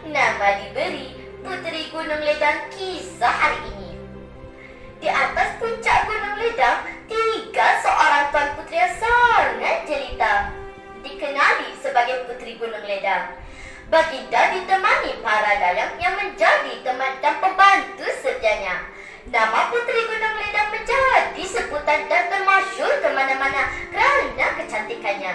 nama diberi Puteri Gunung Ledang kisah hari ini. Di atas puncak Gunung Ledang tinggal seorang tuan puteri yang sangat jelita, dikenali sebagai Puteri Gunung Ledang. Baginda ditemani para dalang yang menjadi teman dan pembantu setianya. Nama Puteri Gunung Ledang menjadi sebutan dan termasyhur ke mana-mana kerana kecantikannya.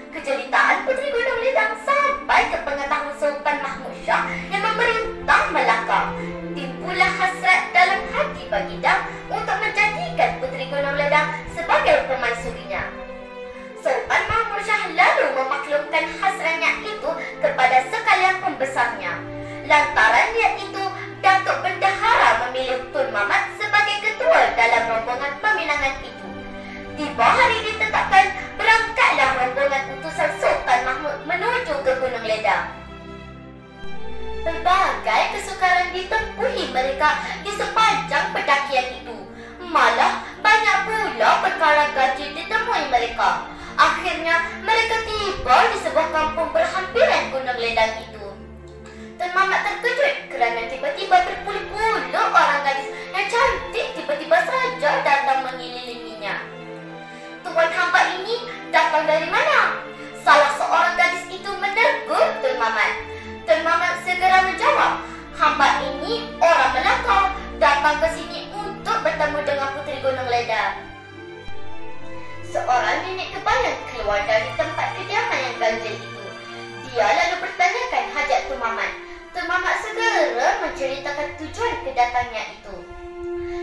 Kejelitaan Puteri Gunung Ledang sampai ke pengetahuan Sultan Mahmud Shah yang memerintah Melaka. Timbulah hasrat dalam hati baginda untuk menjadikan Puteri Gunung Ledang sebagai permaisurinya. Sultan Mahmud Shah lalu memaklumkan hasratnya itu kepada sekalian pembesarnya. Lantaran niat itu, Datuk Bendahara memilih Tun Mamat sebagai ketua dalam rombongan peminangan itu. Tiba hari ditetapkan, berangkatlah rombongan utusan Sultan Mahmud menuju ke Gunung Ledang. Pelbagai kesukaran ditempuhi mereka di sepanjang pendakian itu. Malah banyak pula perkara ganjil ditemui mereka. Akhirnya mereka tiba di sebuah kampung berhampiran Gunung Ledang itu. Tun Mamat terkejut kerana tiba-tiba berpuluh-puluh orang gadis yang cantik tiba-tiba saja datang mengelilinginya. Tuan hamba ini datang dari mana? Salah seorang gadis itu menegur Tun Mamat. Tun Mamat segera menjawab, hamba ini orang Melaka, datang ke sini untuk bertemu dengan Puteri Gunung Ledang. Seorang nenek kebaya keluar dari tempat kediaman yang ganjil itu. Dia lalu bertanyakan hajat Tun Mamat. Tun Mamat segera menceritakan tujuan kedatangannya itu.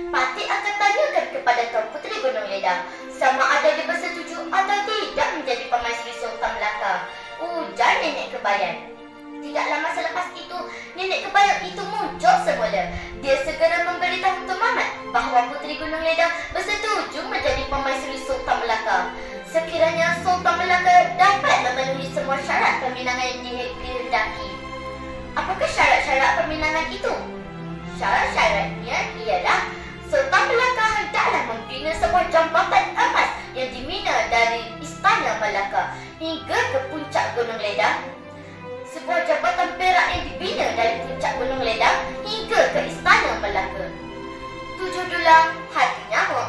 Patih akan tanyakan kepada Tuan Puteri Gunung Ledang sama ada dia bersetuju atau tidak menjadi permaisuri Sultan Melaka, ujar nenek kebayan. Tidak lama selepas itu, nenek kebayan itu muncul semula. Dia segera memberitahu Tun Mamat bahawa Puteri Gunung Ledang bersetuju menjadi permaisuri Sultan Melaka. Sekiranya Sultan Melaka dapat memenuhi semua syarat peminangan yang dihendaki. Apakah syarat-syarat peminangan itu? Syarat-syaratnya ialah Sultan Melaka hendaklah membina sebuah jambatan emas yang dibina dari Istana Melaka hingga ke puncak Gunung Ledang. Sebuah jambatan perak yang dibina dari puncak Gunung Ledang hingga ke Istana Melaka. 7 dulang hati nyamuk,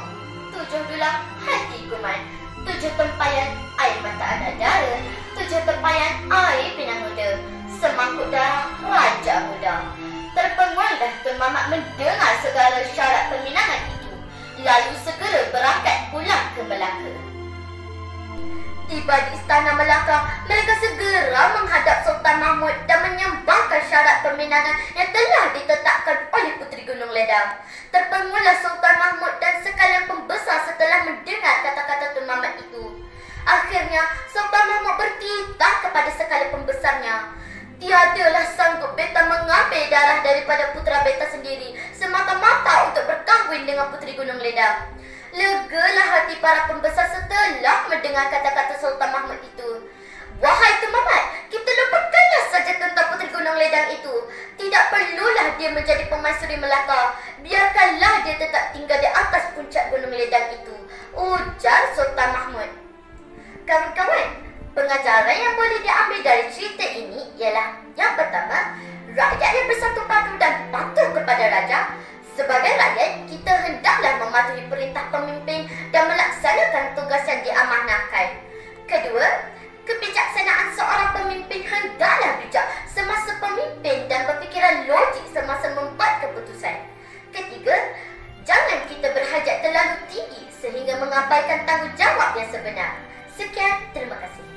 7 dulang hati kuman, 7 tempayan air mata adara, 7 tempayan air pinang muda, semangkuk darah Raja Muda. Terpengollah Tun Mamat mendengar segala syarat peminangan itu, lalu segera berangkat pulang ke Melaka. Tiba di Istana Melaka, mereka segera menghadap Sultan Mahmud dan menyembahkan syarat peminangan yang telah ditetapkan oleh Puteri Gunung Ledang. Terpengollah Sultan Mahmud dan sekalian pembesar setelah mendengar kata-kata Tun Mamat itu. Akhirnya, Sultan Mahmud bertitah kepada sekalian pembesarnya. Tiadalah sanggup beta mengambil darah daripada putera beta sendiri semata-mata untuk berkahwin dengan Puteri Gunung Ledang. Legalah hati para pembesar setelah mendengar kata-kata Sultan Mahmud itu. Wahai Tun Mamat, kita lupakanlah saja tentang Puteri Gunung Ledang itu. Tidak perlulah dia menjadi permaisuri Melaka. Biarkanlah dia tetap tinggal di atas puncak Gunung Ledang itu, ujar Sultan Mahmud. Kawan-kawan, pengajaran yang boleh diambil dari cerita ini ialah yang pertama, rakyat yang bersatu padu dan patuh kepada raja. Sebagai rakyat, kita hendaklah mematuhi perintah pemimpin dan melaksanakan tugas yang diamanahkan. Kedua, kebijaksanaan seorang pemimpin hendaklah bijak semasa pemimpin dan berfikiran logik semasa membuat keputusan. Ketiga, jangan kita berhajat terlalu tinggi sehingga mengabaikan tanggungjawab yang sebenar. Sekian, terima kasih.